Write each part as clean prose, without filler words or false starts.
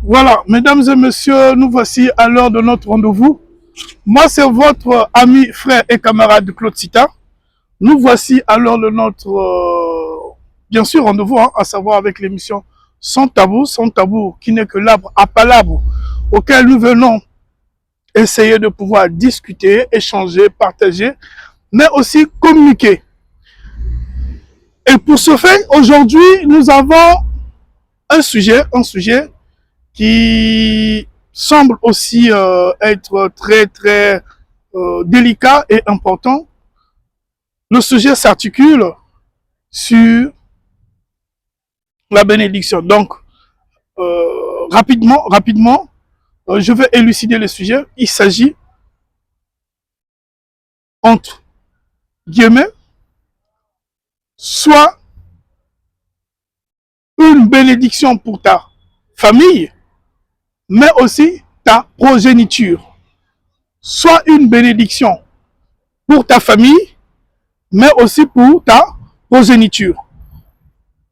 Voilà, mesdames et messieurs, nous voici à l'heure de notre rendez-vous. Moi, c'est votre ami, frère et camarade Claude Sita. Nous voici à l'heure de notre, bien sûr, rendez-vous, à savoir avec l'émission Sans Tabou, qui n'est que l'arbre à palabres auquel nous venons essayer de pouvoir discuter, échanger, partager, mais aussi communiquer. Et pour ce faire, aujourd'hui, nous avons un sujet qui semble aussi être très délicat et important. Le sujet s'articule sur la bénédiction. Donc, rapidement, je vais élucider le sujet. Il s'agit, entre guillemets, soit une bénédiction pour ta famille, mais aussi ta progéniture. Soit une bénédiction pour ta famille, mais aussi pour ta progéniture.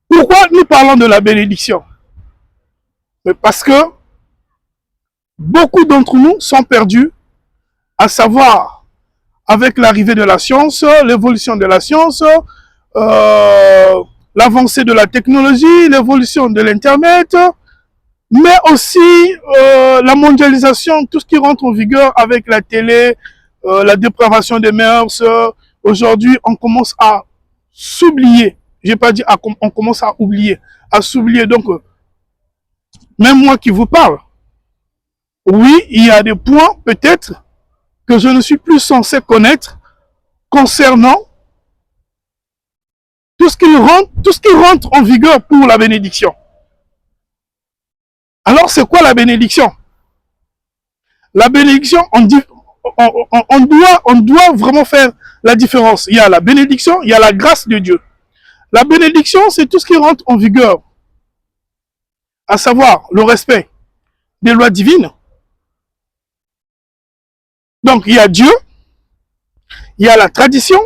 Pourquoi nous parlons de la bénédiction? Parce que beaucoup d'entre nous sont perdus, à savoir avec l'arrivée de la science, l'évolution de la science, l'avancée de la technologie, l'évolution de l'Internet, mais aussi la mondialisation, tout ce qui rentre en vigueur avec la télé, la dépravation des mœurs. Aujourd'hui, on commence à s'oublier. J'ai pas dit on commence à oublier, à s'oublier. Donc, même moi qui vous parle, oui, il y a des points peut-être que je ne suis plus censé connaître concernant tout ce qui rentre en vigueur pour la bénédiction. Alors, c'est quoi la bénédiction? La bénédiction, on doit vraiment faire la différence. Il y a la bénédiction, il y a la grâce de Dieu. La bénédiction, c'est tout ce qui rentre en vigueur, à savoir le respect des lois divines. Donc, il y a Dieu, il y a la tradition,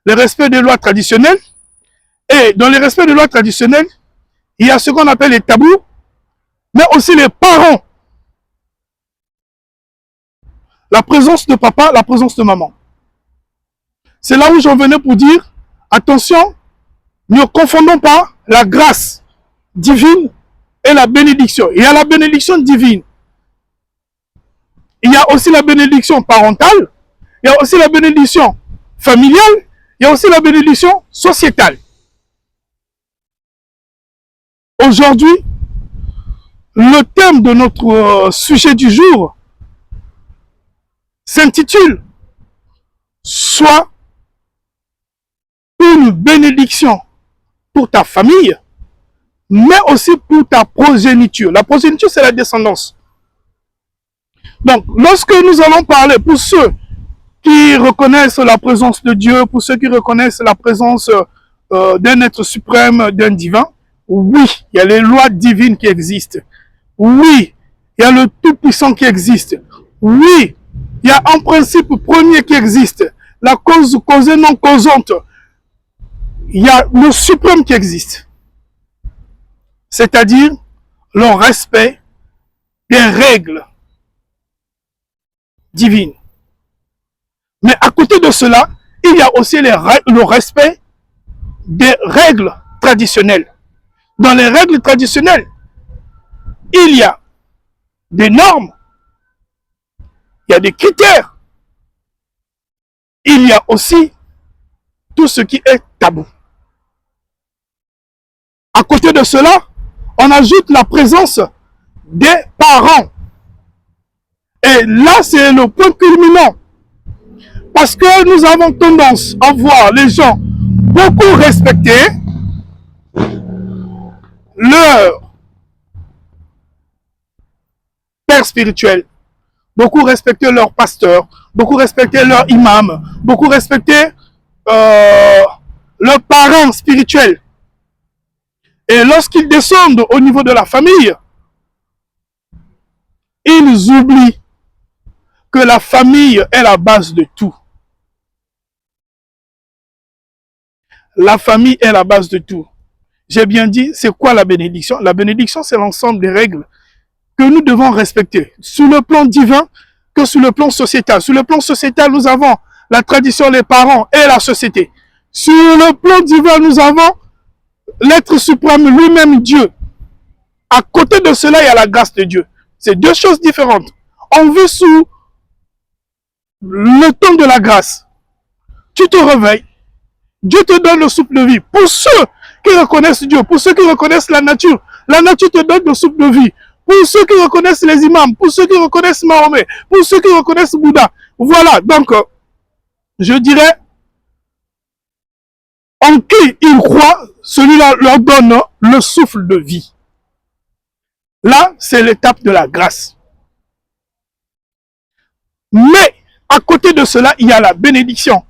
le respect des lois traditionnelles. Et dans le respect des lois traditionnelles, il y a ce qu'on appelle les tabous, mais aussi les parents. La présence de papa, la présence de maman. C'est là où j'en venais pour dire, attention, ne confondons pas la grâce divine et la bénédiction. Il y a la bénédiction divine. Il y a aussi la bénédiction parentale. Il y a aussi la bénédiction familiale. Il y a aussi la bénédiction sociétale. Aujourd'hui, le thème de notre sujet du jour s'intitule « Sois une bénédiction pour ta famille, mais aussi pour ta progéniture. » La progéniture, c'est la descendance. Donc, lorsque nous allons parler, pour ceux qui reconnaissent la présence de Dieu, pour ceux qui reconnaissent la présence d'un être suprême, d'un divin, oui, il y a les lois divines qui existent. Oui, il y a le Tout-Puissant qui existe. Oui, il y a un principe premier qui existe. La cause causée non causante. Il y a le suprême qui existe. C'est-à-dire le respect des règles divines. Mais à côté de cela, il y a aussi le respect des règles traditionnelles. Dans les règles traditionnelles, il y a des normes, il y a des critères, il y a aussi tout ce qui est tabou. À côté de cela, on ajoute la présence des parents. Et là, c'est le point culminant. Parce que nous avons tendance à voir les gens beaucoup respecter leur père spirituel, beaucoup respecter leur pasteur, beaucoup respecter leur imam, beaucoup respecter leurs parents spirituels. Et lorsqu'ils descendent au niveau de la famille, ils oublient que la famille est la base de tout. La famille est la base de tout. J'ai bien dit, c'est quoi la bénédiction? La bénédiction, c'est l'ensemble des règles que nous devons respecter, sur le plan divin que sur le plan sociétal. Sur le plan sociétal, nous avons la tradition, les parents et la société. Sur le plan divin, nous avons l'être suprême, lui-même Dieu. À côté de cela, il y a la grâce de Dieu. C'est deux choses différentes. On vit sous le temps de la grâce. Tu te réveilles, Dieu te donne le souffle de vie. Pour ceux qui reconnaissent Dieu, pour ceux qui reconnaissent la nature te donne le souffle de vie. Pour ceux qui reconnaissent les imams, pour ceux qui reconnaissent Mahomet, pour ceux qui reconnaissent Bouddha. Voilà, donc, je dirais, en qui ils croient, celui-là leur donne le souffle de vie. Là, c'est l'étape de la grâce. Mais, à côté de cela, il y a la bénédiction.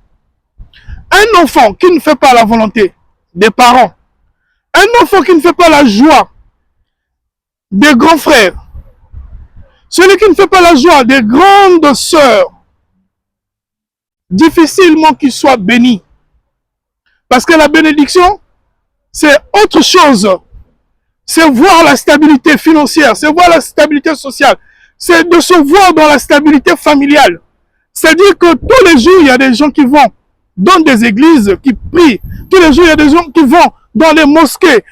Un enfant qui ne fait pas la volonté des parents, un enfant qui ne fait pas la joie des grands frères, celui qui ne fait pas la joie des grandes sœurs, difficilement qu'il soit béni. Parce que la bénédiction, c'est autre chose. C'est voir la stabilité financière, c'est voir la stabilité sociale, c'est de se voir dans la stabilité familiale. C'est-à-dire que tous les jours, il y a des gens qui vont dans des églises, qui prient. Tous les jours, il y a des gens qui vont dans les mosquées.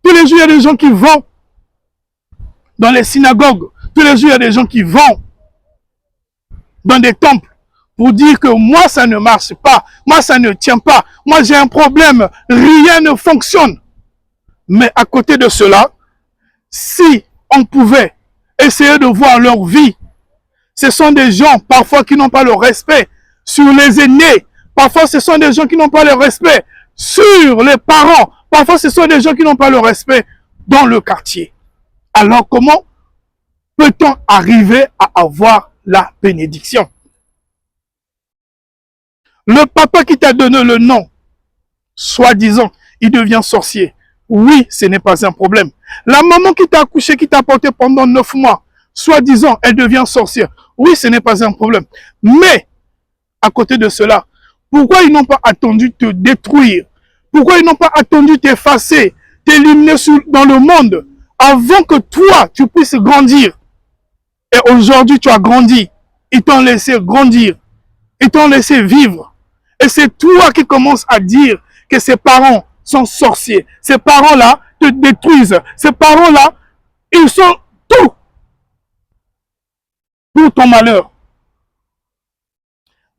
Tous les jours, il y a des gens qui vont dans les synagogues. Tous les jours, il y a des gens qui vont dans des temples pour dire que moi, ça ne marche pas. Moi, ça ne tient pas. Moi, j'ai un problème. Rien ne fonctionne. Mais à côté de cela, si on pouvait essayer de voir leur vie, ce sont des gens parfois qui n'ont pas le respect sur les aînés. Parfois, ce sont des gens qui n'ont pas le respect sur les parents. Parfois, ce sont des gens qui n'ont pas le respect dans le quartier. Alors, comment peut-on arriver à avoir la bénédiction? Le papa qui t'a donné le nom, soi-disant, il devient sorcier. Oui, ce n'est pas un problème. La maman qui t'a accouché, qui t'a porté pendant 9 mois, soi-disant, elle devient sorcière. Oui, ce n'est pas un problème. Mais, à côté de cela, pourquoi ils n'ont pas attendu te détruire? Pourquoi ils n'ont pas attendu t'effacer, t'éliminer dans le monde, avant que toi, tu puisses grandir? Et aujourd'hui, tu as grandi. Ils t'ont laissé grandir. Ils t'ont laissé vivre. Et c'est toi qui commences à dire que ces parents sont sorciers. Ces parents-là te détruisent. Ces parents-là, ils sont tout pour ton malheur.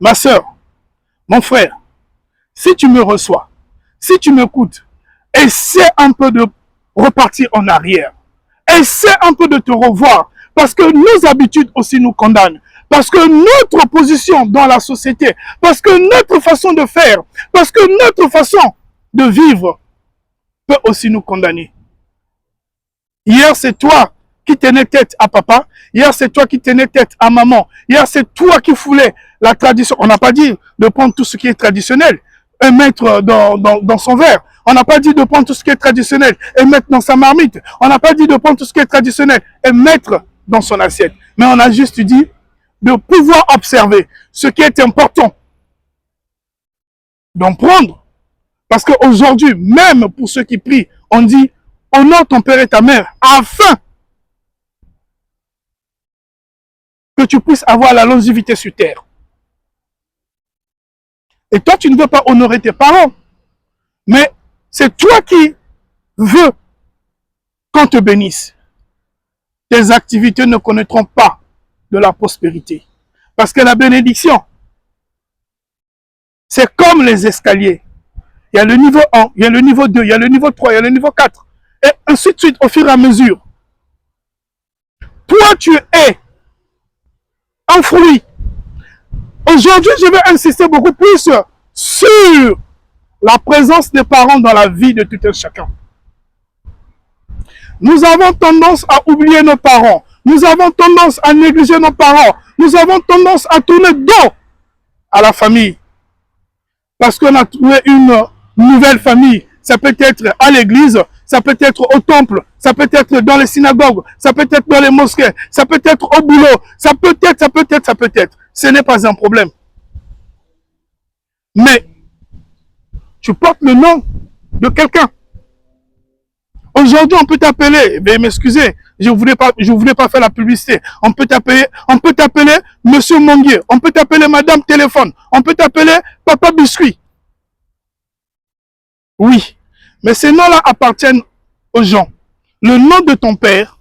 Ma soeur, mon frère, si tu me reçois, si tu m'écoutes, essaie un peu de repartir en arrière. Essaie un peu de te revoir. Parce que nos habitudes aussi nous condamnent. Parce que notre position dans la société, parce que notre façon de faire, parce que notre façon de vivre peut aussi nous condamner. Hier, c'est toi qui tenais tête à papa. Hier, c'est toi qui tenais tête à maman. Hier, c'est toi qui foulais la tradition. On n'a pas dit de prendre tout ce qui est traditionnel et mettre dans son verre. On n'a pas dit de prendre tout ce qui est traditionnel et mettre dans sa marmite. On n'a pas dit de prendre tout ce qui est traditionnel et mettre dans son assiette. Mais on a juste dit de pouvoir observer ce qui est important. D'en prendre. Parce qu'aujourd'hui, même pour ceux qui prient, on dit honore ton père et ta mère afin que tu puisses avoir la longévité sur terre. Et toi, tu ne veux pas honorer tes parents. Mais c'est toi qui veux qu'on te bénisse. Tes activités ne connaîtront pas de la prospérité. Parce que la bénédiction, c'est comme les escaliers. Il y a le niveau 1, il y a le niveau 2, il y a le niveau 3, il y a le niveau 4. Et ainsi de suite, au fur et à mesure. Toi, tu es un fruit. Aujourd'hui, je vais insister beaucoup plus sur la présence des parents dans la vie de tout un chacun. Nous avons tendance à oublier nos parents. Nous avons tendance à négliger nos parents. Nous avons tendance à tourner dos à la famille. Parce qu'on a trouvé une nouvelle famille. Ça peut être à l'église, ça peut être au temple, ça peut être dans les synagogues, ça peut être dans les mosquées, ça peut être au boulot, ça peut être. Ce n'est pas un problème. Mais tu portes le nom de quelqu'un. Aujourd'hui, on peut t'appeler, veuillez m'excuser, je voulais pas faire la publicité. On peut t'appeler Monsieur Monguier, on peut t'appeler Madame Téléphone, on peut t'appeler Papa Biscuit. Oui, mais ces noms-là appartiennent aux gens. Le nom de ton père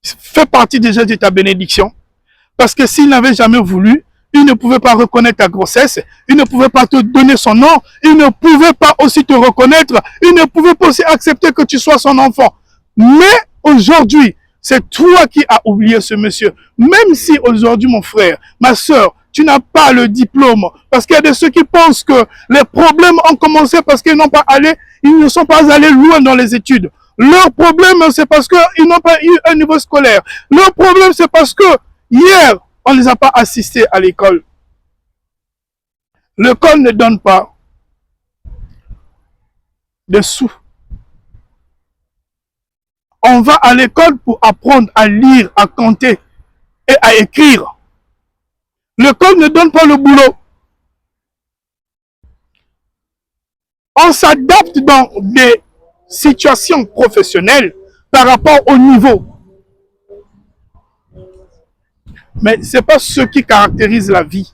fait partie déjà de ta bénédiction, parce que s'il n'avait jamais voulu, il ne pouvait pas reconnaître ta grossesse, il ne pouvait pas te donner son nom, il ne pouvait pas aussi te reconnaître, il ne pouvait pas aussi accepter que tu sois son enfant. Mais aujourd'hui, c'est toi qui as oublié ce monsieur. Même si aujourd'hui, mon frère, ma soeur, tu n'as pas le diplôme, parce qu'il y a de ceux qui pensent que les problèmes ont commencé parce qu'ils ne sont pas allés loin dans les études. Leur problème, c'est parce qu'ils n'ont pas eu un niveau scolaire. Leur problème, c'est parce que hier, on ne les a pas assistés à l'école. L'école ne donne pas de sous. On va à l'école pour apprendre à lire, à compter et à écrire. L'école ne donne pas le boulot. On s'adapte dans des situations professionnelles par rapport au niveau. Mais ce n'est pas ce qui caractérise la vie.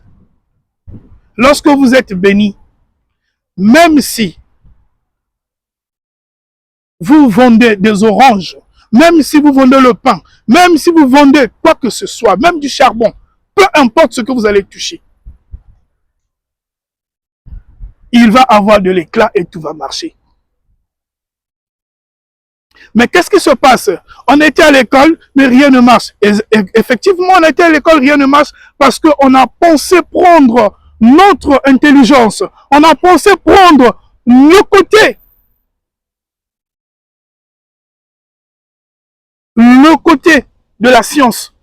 Lorsque vous êtes béni, même si vous vendez des oranges, même si vous vendez le pain, même si vous vendez quoi que ce soit, même du charbon, peu importe ce que vous allez toucher, il va avoir de l'éclat et tout va marcher. Mais qu'est-ce qui se passe? On était à l'école, mais rien ne marche. Et effectivement, on était à l'école, rien ne marche parce qu'on a pensé prendre notre intelligence. On a pensé prendre le côté de la science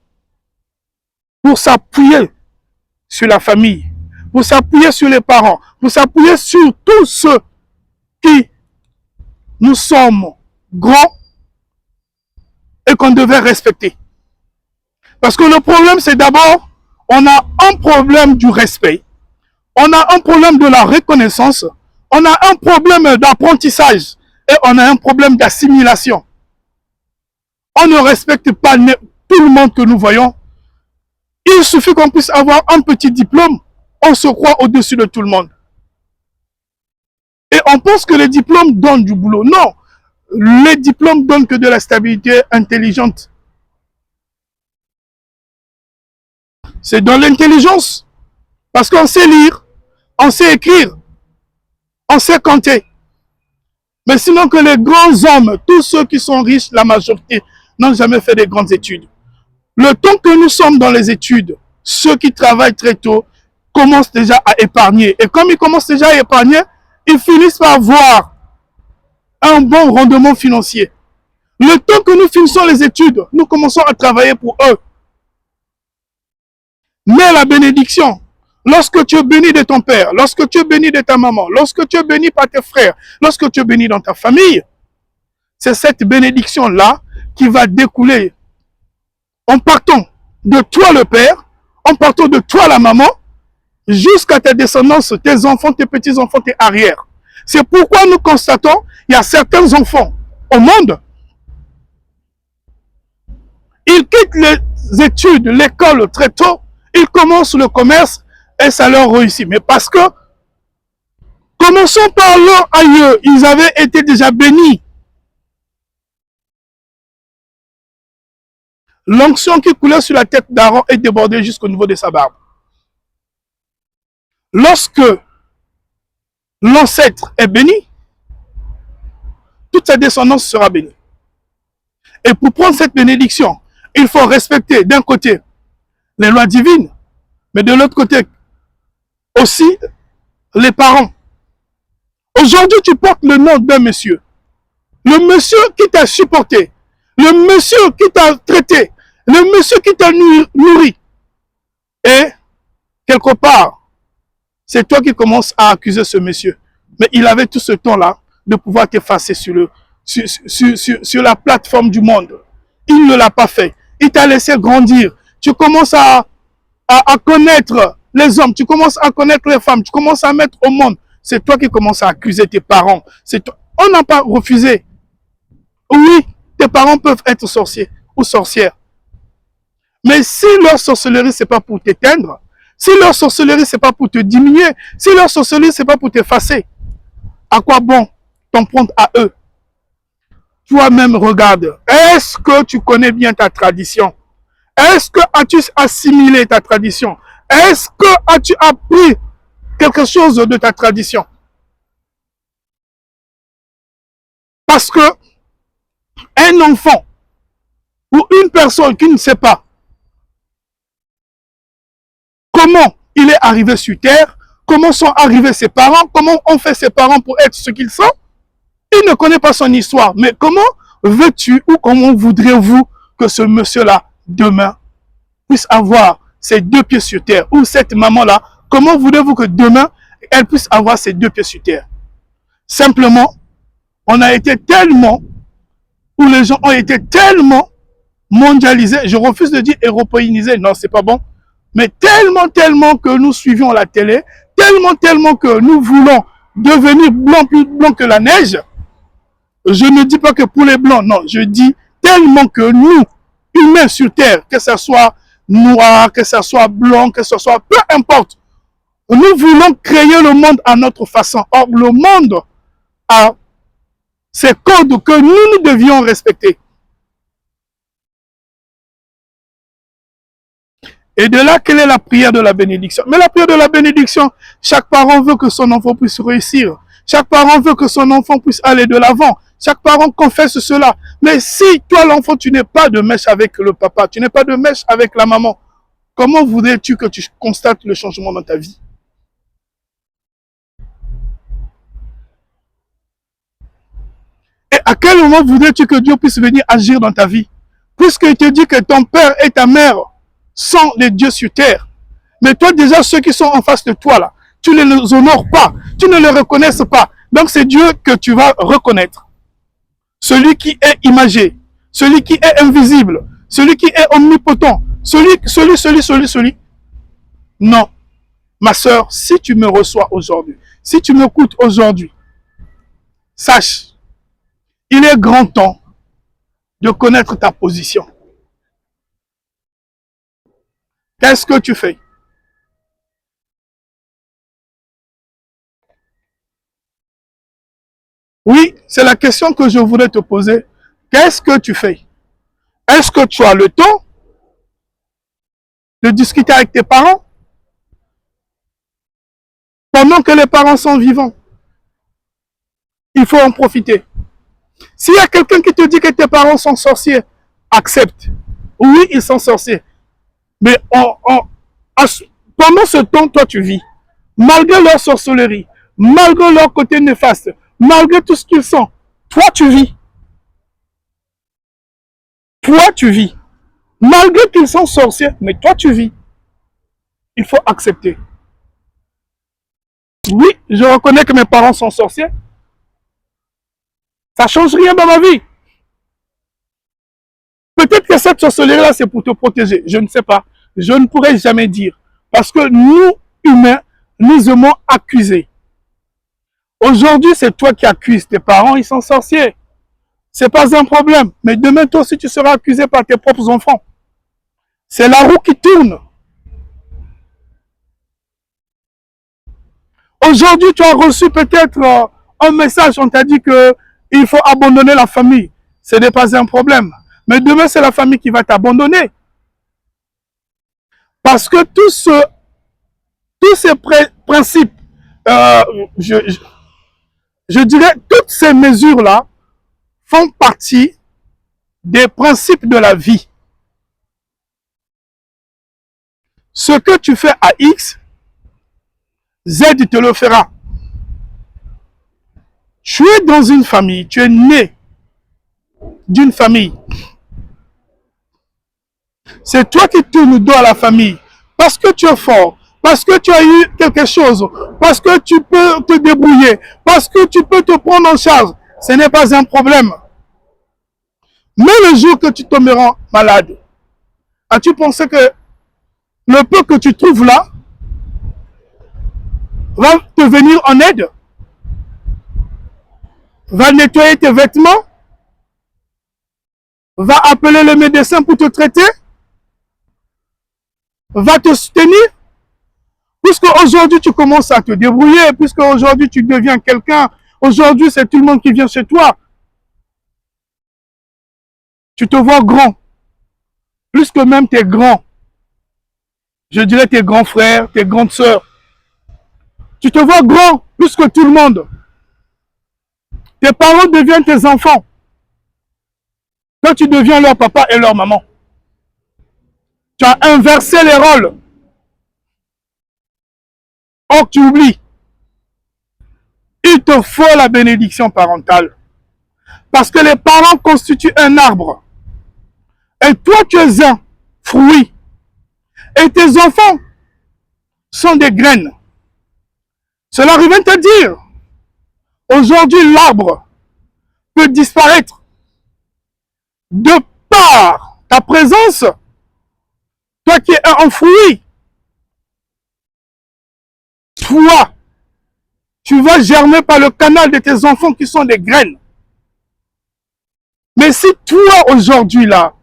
pour s'appuyer sur la famille, pour s'appuyer sur les parents, pour s'appuyer sur tous ceux qui nous sommes grands et qu'on devait respecter. Parce que le problème, c'est d'abord, on a un problème du respect, on a un problème de la reconnaissance, on a un problème d'apprentissage et on a un problème d'assimilation. On ne respecte pas tout le monde que nous voyons. Il suffit qu'on puisse avoir un petit diplôme, on se croit au-dessus de tout le monde. Et on pense que les diplômes donnent du boulot. Non, les diplômes donnent que de la stabilité intelligente. C'est dans l'intelligence. Parce qu'on sait lire, on sait écrire, on sait compter. Mais sinon que les grands hommes, tous ceux qui sont riches, la majorité, n'ont jamais fait de grandes études. Le temps que nous sommes dans les études, ceux qui travaillent très tôt commencent déjà à épargner. Et comme ils commencent déjà à épargner, ils finissent par avoir un bon rendement financier. Le temps que nous finissons les études, nous commençons à travailler pour eux. Mais la bénédiction, lorsque tu es béni de ton père, lorsque tu es béni de ta maman, lorsque tu es béni par tes frères, lorsque tu es béni dans ta famille, c'est cette bénédiction-là qui va découler en partant de toi le père, en partant de toi la maman, jusqu'à ta descendance, tes enfants, tes petits-enfants, tes arrières. C'est pourquoi nous constatons, il y a certains enfants au monde, ils quittent les études, l'école très tôt, ils commencent le commerce et ça leur réussit. Mais parce que, commençons par leur aïeux, ils avaient été déjà bénis. L'onction qui coulait sur la tête d'Aaron est débordée jusqu'au niveau de sa barbe. Lorsque l'ancêtre est béni, toute sa descendance sera bénie. Et pour prendre cette bénédiction, il faut respecter d'un côté les lois divines, mais de l'autre côté aussi les parents. Aujourd'hui, tu portes le nom d'un monsieur. Le monsieur qui t'a supporté, le monsieur qui t'a traité, le monsieur qui t'a nourri. Et quelque part, c'est toi qui commences à accuser ce monsieur. Mais il avait tout ce temps-là de pouvoir t'effacer sur la plateforme du monde. Il ne l'a pas fait. Il t'a laissé grandir. Tu commences à connaître les hommes, tu commences à connaître les femmes, tu commences à mettre au monde. C'est toi qui commences à accuser tes parents. On n'a pas refusé. Oui, tes parents peuvent être sorciers ou sorcières. Mais si leur sorcellerie, c'est pas pour t'éteindre, si leur sorcellerie, c'est pas pour te diminuer, si leur sorcellerie, c'est pas pour t'effacer, à quoi bon t'en prendre à eux? Toi-même, regarde, est-ce que tu connais bien ta tradition? Est-ce que as-tu assimilé ta tradition? Est-ce que as-tu appris quelque chose de ta tradition? Parce que un enfant ou une personne qui ne sait pas comment il est arrivé sur terre, comment sont arrivés ses parents, comment ont fait ses parents pour être ce qu'ils sont, il ne connaît pas son histoire. Mais comment veux-tu ou comment voudriez-vous que ce monsieur-là, demain, puisse avoir ses deux pieds sur terre? Ou cette maman-là, comment voulez-vous que demain, elle puisse avoir ses deux pieds sur terre? Simplement, on a été tellement, ou les gens ont été tellement mondialisés, je refuse de dire européanisés, non, c'est pas bon, mais tellement que nous suivions la télé, tellement que nous voulons devenir blanc plus blanc que la neige. Je ne dis pas que pour les blancs, non, je dis tellement que nous, humains sur terre, que ce soit noir, que ce soit blanc, que ce soit, peu importe, nous voulons créer le monde à notre façon. Or, le monde a ces codes que nous devions respecter. Et de là, quelle est la prière de la bénédiction? Mais la prière de la bénédiction, chaque parent veut que son enfant puisse réussir. Chaque parent veut que son enfant puisse aller de l'avant. Chaque parent confesse cela. Mais si toi, l'enfant, tu n'es pas de mèche avec le papa, tu n'es pas de mèche avec la maman, comment voudrais-tu que tu constates le changement dans ta vie? Et à quel moment voudrais-tu que Dieu puisse venir agir dans ta vie? Puisqu'il te dit que ton père et ta mère sont les dieux sur terre. Mais toi, déjà, ceux qui sont en face de toi, là, tu ne les honores pas, tu ne les reconnais pas. Donc, c'est Dieu que tu vas reconnaître. Celui qui est imagé, celui qui est invisible, celui qui est omnipotent, celui. Non, ma soeur, si tu me reçois aujourd'hui, si tu m'écoutes aujourd'hui, sache, il est grand temps de connaître ta position. Qu'est-ce que tu fais? Oui, c'est la question que je voulais te poser. Qu'est-ce que tu fais? Est-ce que tu as le temps de discuter avec tes parents pendant que les parents sont vivants? Il faut en profiter. S'il y a quelqu'un qui te dit que tes parents sont sorciers, accepte. Oui, ils sont sorciers. Mais pendant ce temps, toi, tu vis. Malgré leur sorcellerie, malgré leur côté néfaste, malgré tout ce qu'ils sont, toi, tu vis. Toi, tu vis. Malgré qu'ils sont sorciers, mais toi, tu vis. Il faut accepter. Oui, je reconnais que mes parents sont sorciers. Ça ne change rien dans ma vie. Peut-être que cette sorcellerie-là, c'est pour te protéger. Je ne sais pas. Je ne pourrais jamais dire. Parce que nous, humains, nous aimons accuser. Aujourd'hui, c'est toi qui accuses tes parents, ils sont sorciers. Ce n'est pas un problème. Mais demain, toi aussi, tu seras accusé par tes propres enfants. C'est la roue qui tourne. Aujourd'hui, tu as reçu peut-être un message, on t'a dit qu'il faut abandonner la famille. Ce n'est pas un problème. Mais demain, c'est la famille qui va t'abandonner. Parce que tous ces principes, je dirais, toutes ces mesures-là font partie des principes de la vie. Ce que tu fais à X, Z te le fera. Tu es dans une famille, tu es né d'une famille. C'est toi qui tournes le dos à la famille. Parce que tu es fort, parce que tu as eu quelque chose, parce que tu peux te débrouiller, parce que tu peux te prendre en charge. Ce n'est pas un problème. Mais le jour que tu tomberas malade, as-tu pensé que le peu que tu trouves là va te venir en aide? Va nettoyer tes vêtements? va appeler le médecin pour te traiter, va te soutenir, puisque aujourd'hui tu commences à te débrouiller, puisque aujourd'hui tu deviens quelqu'un, aujourd'hui c'est tout le monde qui vient chez toi. Tu te vois grand, plus que même tes grands. Je dirais tes grands frères, tes grandes sœurs. Tu te vois grand, plus que tout le monde. Tes parents deviennent tes enfants. Toi, tu deviens leur papa et leur maman. Tu as inversé les rôles. Or, tu oublies. Il te faut la bénédiction parentale. Parce que les parents constituent un arbre. Et toi, tu es un fruit. Et tes enfants sont des graines. Cela revient te dire, aujourd'hui, l'arbre peut disparaître de par ta présence. Toi qui es un fruit, toi, tu vas germer par le canal de tes enfants qui sont des graines. Mais si toi, aujourd'hui, là,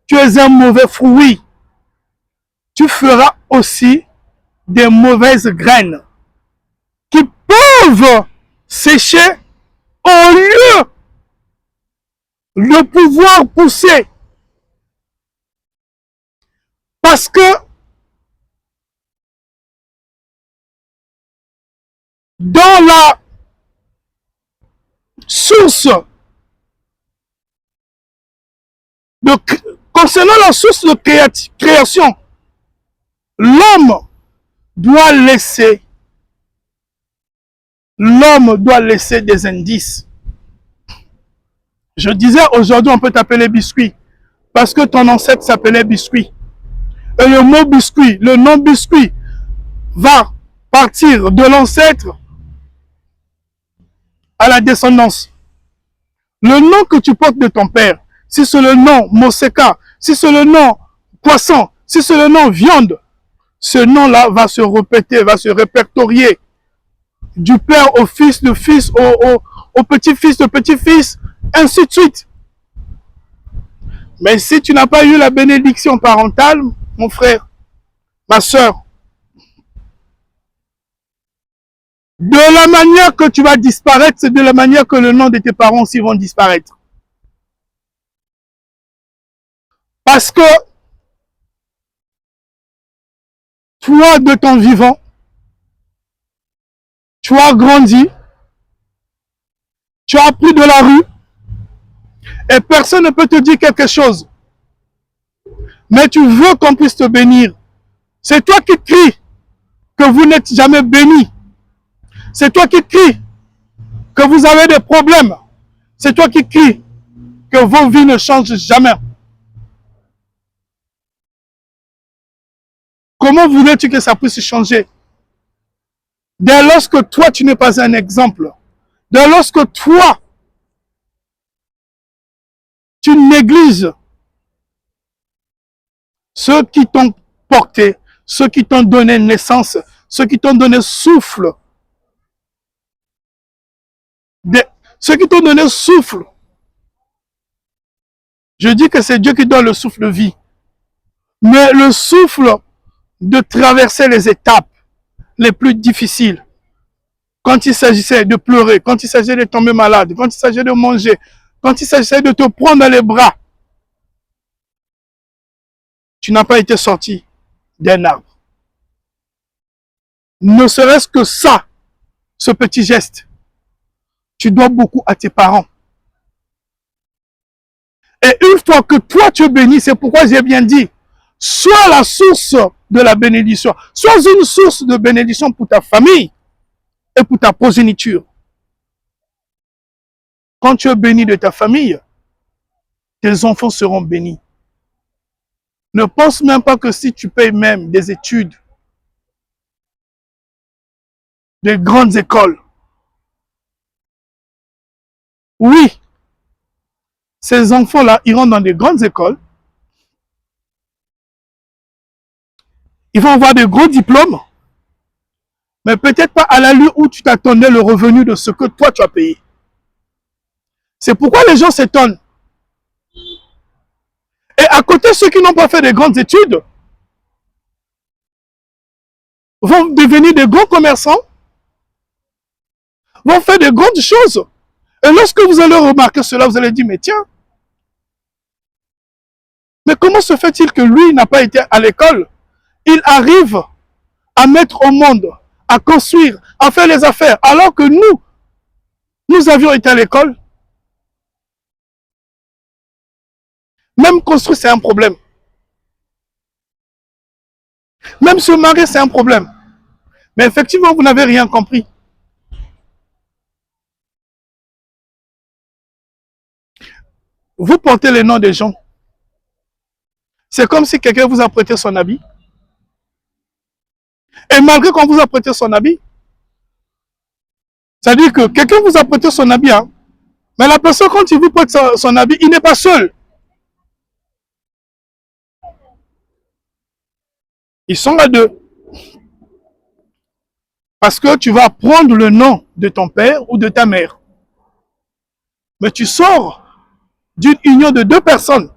tu es un mauvais fruit, tu feras aussi des mauvaises graines qui peuvent sécher au lieu de pouvoir pousser. Parce que dans la source concernant la source de création, l'homme doit laisser des indices. Je disais aujourd'hui on peut t'appeler biscuit parce que ton ancêtre s'appelait biscuit. Et le mot biscuit, le nom biscuit va partir de l'ancêtre à la descendance. Le nom que tu portes de ton père, si c'est le nom Moseka, si c'est le nom poisson, si c'est le nom viande, ce nom-là va se répéter, va se répertorier du père au fils, du fils au petit-fils, de petit-fils, ainsi de suite. Mais si tu n'as pas eu la bénédiction parentale, mon frère, ma soeur, de la manière que tu vas disparaître, c'est de la manière que le nom de tes parents aussi vont disparaître. Parce que toi, de ton vivant, tu as grandi, tu as appris de la rue, et personne ne peut te dire quelque chose. Mais tu veux qu'on puisse te bénir. C'est toi qui cries que vous n'êtes jamais béni. C'est toi qui cries que vous avez des problèmes. C'est toi qui cries que vos vies ne changent jamais. Comment voulais-tu que ça puisse changer? Dès lors que toi, tu n'es pas un exemple. Dès lors que toi, tu négliges ceux qui t'ont porté, ceux qui t'ont donné naissance, ceux qui t'ont donné souffle. Ceux qui t'ont donné souffle. Je dis que c'est Dieu qui donne le souffle de vie. Mais le souffle de traverser les étapes les plus difficiles. Quand il s'agissait de pleurer, quand il s'agissait de tomber malade, quand il s'agissait de manger, quand il s'agissait de te prendre dans les bras, tu n'as pas été sorti d'un arbre. Ne serait-ce que ça, ce petit geste, tu dois beaucoup à tes parents. Et une fois que toi tu es béni, c'est pourquoi j'ai bien dit, sois la source de la bénédiction, sois une source de bénédiction pour ta famille et pour ta progéniture. Quand tu es béni de ta famille, tes enfants seront bénis. Ne pense même pas que si tu payes même des études, des grandes écoles, oui, ces enfants-là iront dans des grandes écoles, ils vont avoir de gros diplômes, mais peut-être pas à l'allure où tu t'attendais le revenu de ce que toi tu as payé. C'est pourquoi les gens s'étonnent. à côté, ceux qui n'ont pas fait de grandes études vont devenir de grands commerçants, vont faire de grandes choses. Et lorsque vous allez remarquer cela, vous allez dire, mais tiens, mais comment se fait-il que lui n'a pas été à l'école? Il arrive à mettre au monde, à construire, à faire les affaires, alors que nous avions été à l'école. Même construire, c'est un problème. Même se marier, c'est un problème. Mais effectivement, vous n'avez rien compris. Vous portez les noms des gens. C'est comme si quelqu'un vous a prêté son habit. Et malgré qu'on vous a prêté son habit, c'est-à-dire que quelqu'un vous a prêté son habit, hein, mais la personne, quand il vous prête son habit, il n'est pas seul. Ils sont à deux. Parce que tu vas prendre le nom de ton père ou de ta mère. Mais tu sors d'une union de deux personnes.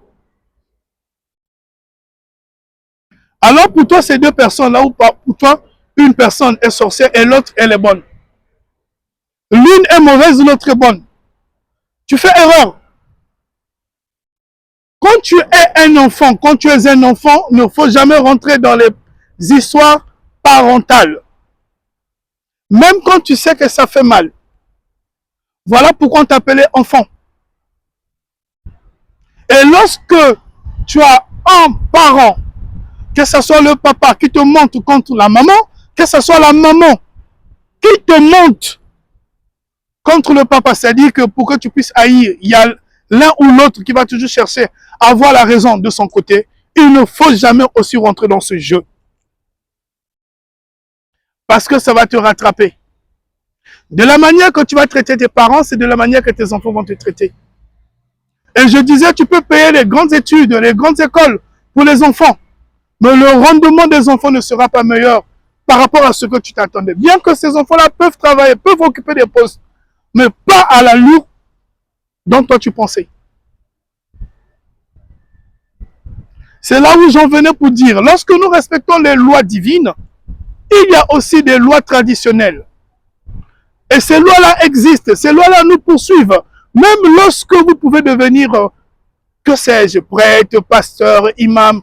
Alors pour toi, ces deux personnes-là, ou pas, pour toi, une personne est sorcière et l'autre, elle est bonne. L'une est mauvaise, l'autre est bonne. Tu fais erreur. Quand tu es un enfant, il ne faut jamais rentrer dans les histoires parentales. Même quand tu sais que ça fait mal. Voilà pourquoi on t'appelait enfant. Et lorsque tu as un parent, que ce soit le papa qui te monte contre la maman, que ce soit la maman qui te monte contre le papa, c'est-à-dire que pour que tu puisses haïr, il y a l'un ou l'autre qui va toujours chercher à avoir la raison de son côté. Il ne faut jamais aussi rentrer dans ce jeu. Parce que ça va te rattraper. De la manière que tu vas traiter tes parents, c'est de la manière que tes enfants vont te traiter. Et je disais, tu peux payer les grandes études, les grandes écoles pour les enfants. Mais le rendement des enfants ne sera pas meilleur par rapport à ce que tu t'attendais. Bien que ces enfants-là peuvent travailler, peuvent occuper des postes, mais pas à l'allure dont toi tu pensais. C'est là où j'en venais pour dire, lorsque nous respectons les lois divines, il y a aussi des lois traditionnelles. Et ces lois-là existent, ces lois-là nous poursuivent. Même lorsque vous pouvez devenir, que sais-je, prêtre, pasteur, imam,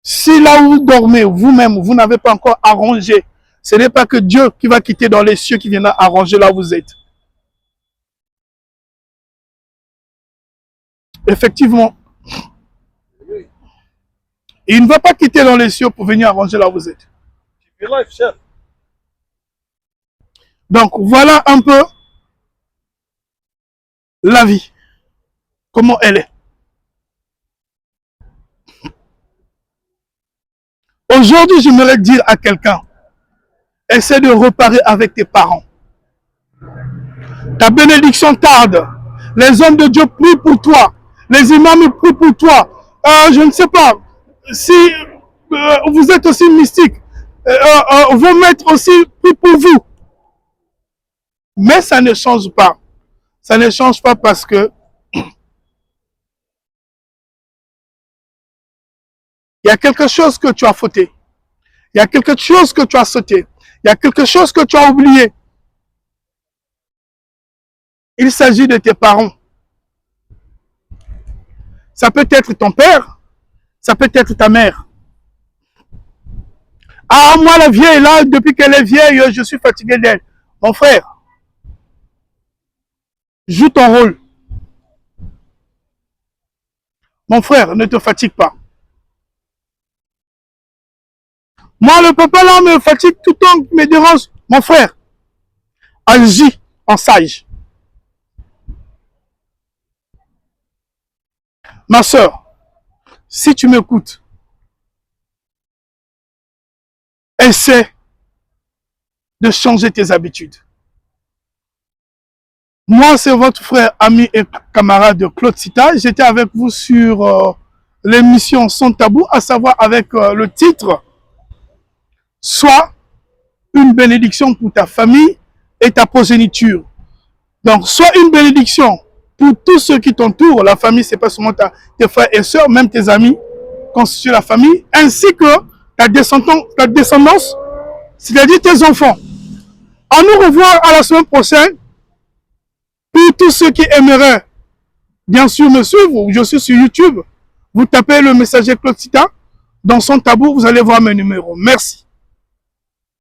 si là où vous dormez, vous-même, vous n'avez pas encore arrangé, ce n'est pas que Dieu qui va quitter dans les cieux qui viendra arranger là où vous êtes. Effectivement, il ne va pas quitter dans les cieux pour venir arranger là où vous êtes. Donc, voilà un peu la vie, comment elle est. Aujourd'hui, j'aimerais dire à quelqu'un, essaie de reparer avec tes parents. Ta bénédiction tarde. Les hommes de Dieu prient pour toi. Les imams prient pour toi. Je ne sais pas si vous êtes aussi mystique. Vos maîtres aussi prient pour vous. Mais ça ne change pas. Ça ne change pas parce que il y a quelque chose que tu as fauté. Il y a quelque chose que tu as sauté. Il y a quelque chose que tu as oublié. Il s'agit de tes parents. Ça peut être ton père, ça peut être ta mère. Ah, moi la vieille, là, depuis qu'elle est vieille, je suis fatigué d'elle. Mon frère, joue ton rôle. Mon frère, ne te fatigue pas. Moi, le papa là me fatigue tout le temps, me dérange. Mon frère, agis en sage. Ma soeur, si tu m'écoutes, essaie de changer tes habitudes. Moi, c'est votre frère, ami et camarade Claude Sita. J'étais avec vous sur l'émission Sans Tabou, à savoir avec le titre « Sois une bénédiction pour ta famille et ta progéniture ». Donc, sois une bénédiction pour tous ceux qui t'entourent. La famille, c'est pas seulement tes frères et sœurs, même tes amis constituent la famille, ainsi que ta descendance, c'est-à-dire tes enfants. À nous revoir à la semaine prochaine. Pour tous ceux qui aimeraient, bien sûr, me suivre, je suis sur YouTube. Vous tapez le messager Claude Sita. Dans son tableau, vous allez voir mes numéros. Merci.